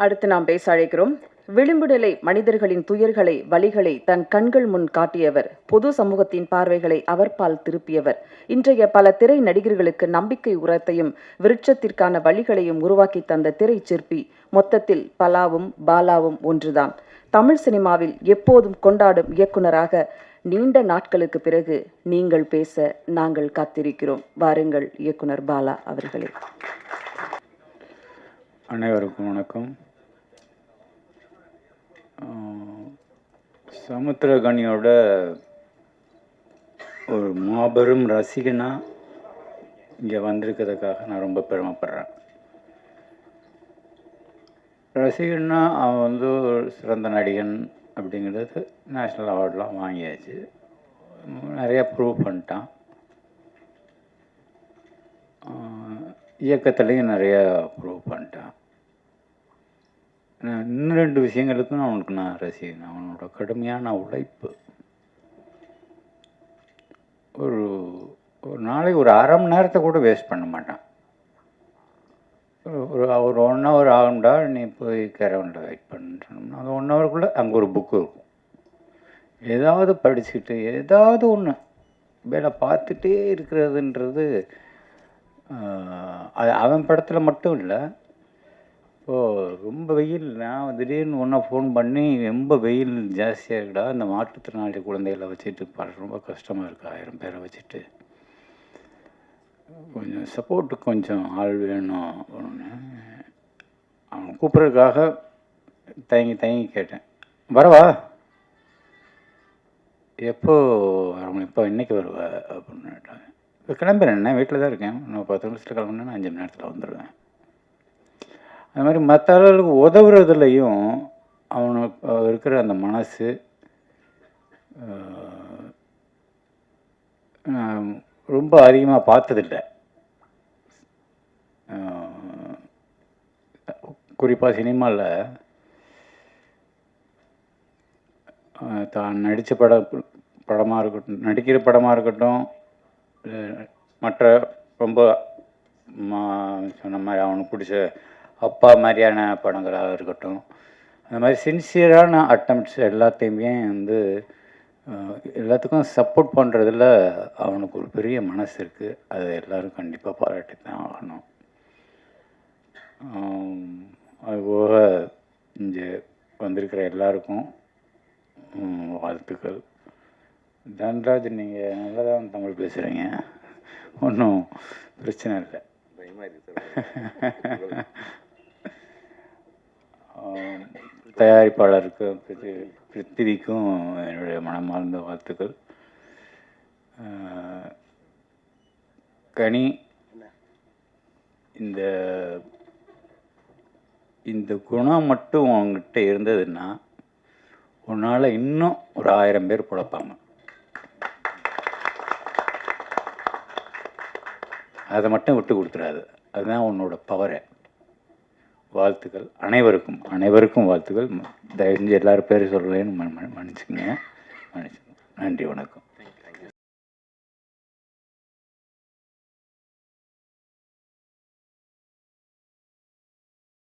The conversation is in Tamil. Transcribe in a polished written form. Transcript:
அடுத்து நாம் பேச அழைக்கிறோம். விளிம்பு நிலை மனிதர்களின் துயர்களை, வலிகளை தன் கண்கள் முன் காட்டியவர். பொது சமூகத்தின் பார்வைகளை அவர்பால் திருப்பியவர். இன்றைய பல திரை நடிகர்களுக்கு நம்பிக்கை உரத்தையும் விருட்சத்திற்கான வழிகளையும் உருவாக்கி தந்த திரை சிற்பி. மொத்தத்தில் பலாவும் பாலாவும் ஒன்றுதான். தமிழ் சினிமாவில் எப்போதும் கொண்டாடும் இயக்குனராக நீண்ட நாட்களுக்கு பிறகு நீங்கள் பேச நாங்கள் காத்திருக்கிறோம். வாருங்கள் இயக்குனர் பாலா அவர்களே. அனைவருக்கும் வணக்கம். சமுத்திரகனியோட ஒரு மாபெரும் ரசிகனாக இங்கே வந்திருக்கிறதுக்காக நான் ரொம்ப பெருமைப்படுறேன். ரசிகன்னா அவன் வந்து ஒரு சிறந்த நடிகன் அப்படிங்கிறது நேஷ்னல் அவார்டெலாம் வாங்கியாச்சு, நிறையா ப்ரூவ் பண்ணிட்டான். இயக்கத்துலேயும் நிறையா ப்ரூவ் பண்ணிட்டான். இன்னும் 2 விஷயங்களுக்கும் அவனுக்கு நான் ரசிகன். அவனோட கடுமையான உழைப்பு. ஒரு நாளைக்கு ஒரு அரை மணி நேரத்தை கூட வேஸ்ட் பண்ண மாட்டான். ஒரு 1 hour ஆகும்டா, நீ போய் கேரவனில் வெயிட் பண்ணுன்னு சொன்னோம்னா அது 1 hourக்குள்ளே அங்கே ஒரு புக்கு இருக்கும். ஏதாவது படிச்சுக்கிட்டு ஏதாவது ஒன்று வேலை பார்த்துட்டே இருக்கிறதுன்றது அது அவன் படத்தில் மட்டும் இல்லை. இப்போது ரொம்ப வெயில், நான் திடீர்னு ஒன்றா ஃபோன் பண்ணி ரொம்ப வெயில் ஜாஸ்தியாக இருக்குடா, இந்த மாற்றுத்திறனாளி குழந்தைகளை வச்சுட்டு ரொம்ப கஷ்டமாக இருக்குது, 1000 பேரை வச்சுட்டு கொஞ்சம் சப்போர்ட்டுக்கு கொஞ்சம் ஆள் வேணும் ஒன்று. அவன் கூப்பிட்றதுக்காக தயங்கி கேட்டேன், வரவா, எப்போ இன்றைக்கி வருவா அப்படின்னு கேட்டாங்க. இப்போ கிளம்புறேன், வீட்டில் தான் இருக்கேன், நான் 10 நிமிஷத்தில் கிளம்புனேன்னா 5 மணி நேரத்தில் வந்துடுவேன். அது மாதிரி மற்ற ஆளுகளுக்கு உதவுறதுலையும் அவனுக்கு இருக்கிற அந்த மனசு ரொம்ப அதிகமாக பார்த்ததில்லை. குறிப்பாக சினிமாவில் தான் நடித்த படமாக இருக்கட்டும், நடிக்கிற படமாக இருக்கட்டும், மற்ற ரொம்ப சொன்ன மாதிரி அவனுக்கு பிடிச்ச அப்பா மாதிரியான படங்களாக இருக்கட்டும், அந்த மாதிரி சின்சியரான அட்டம்ப்ட்ஸ் எல்லாத்தையுமே வந்து எல்லாத்துக்கும் சப்போர்ட் பண்ணுறதுல அவனுக்கு ஒரு பெரிய மனசு இருக்குது. அதை எல்லோரும் கண்டிப்பாக பாராட்டி தான் ஆகணும். அதுபோக இங்கே வந்திருக்கிற எல்லாருக்கும் வாழ்த்துக்கள். தன்ராஜ், நீங்கள் நல்லா தான் தமிழ் பேசுகிறீங்க, ஒன்றும் பிரச்சனை இல்லை. தயாரிப்பாளருக்கு பிருத்திவிக்கும் என்னுடைய மனமார்ந்த வாழ்த்துக்கள். கனி, இந்த குணம் மட்டும் அவங்ககிட்ட இருந்ததுன்னா உன்னால் இன்னும் ஒரு 1000 பேர் பிழைப்பாங்க. அதை மட்டும் விட்டு கொடுத்துடாது, அதுதான் உன்னோட பவரை. வாழ்த்துக்கள் அனைவருக்கும் வாழ்த்துக்கள். தயவு செஞ்சு எல்லாரும் பேர் சொல்கிறேன்னு மன்னிச்சுக்கங்க. நன்றி, வணக்கம்.